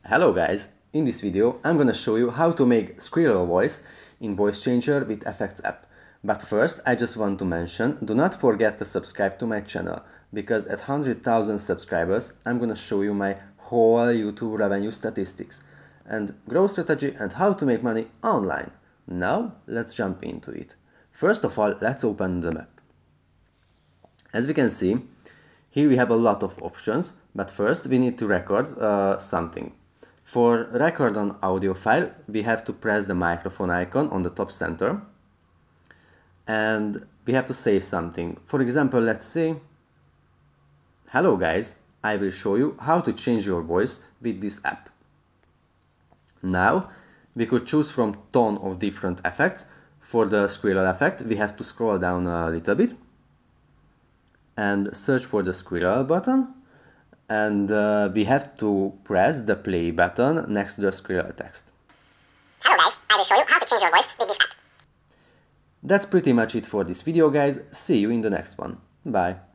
Hello guys, in this video I'm gonna show you how to make squirrel voice in Voice Changer with Effects app. But first I just want to mention, do not forget to subscribe to my channel, because at 100,000 subscribers I'm gonna show you my whole YouTube revenue statistics and growth strategy and how to make money online. Now let's jump into it. First of all, let's open the map. As we can see, here we have a lot of options, but first we need to record something. For record an audio file, we have to press the microphone icon on the top center and we have to say something. For example, let's say, hello guys, I will show you how to change your voice with this app. Now, we could choose from ton of different effects. For the squirrel effect, we have to scroll down a little bit and search for the squirrel button, and we have to press the play button next to the squirrel text. Hello guys, I will show you how to change your voice with this app. That's pretty much it for this video guys, see you in the next one, bye!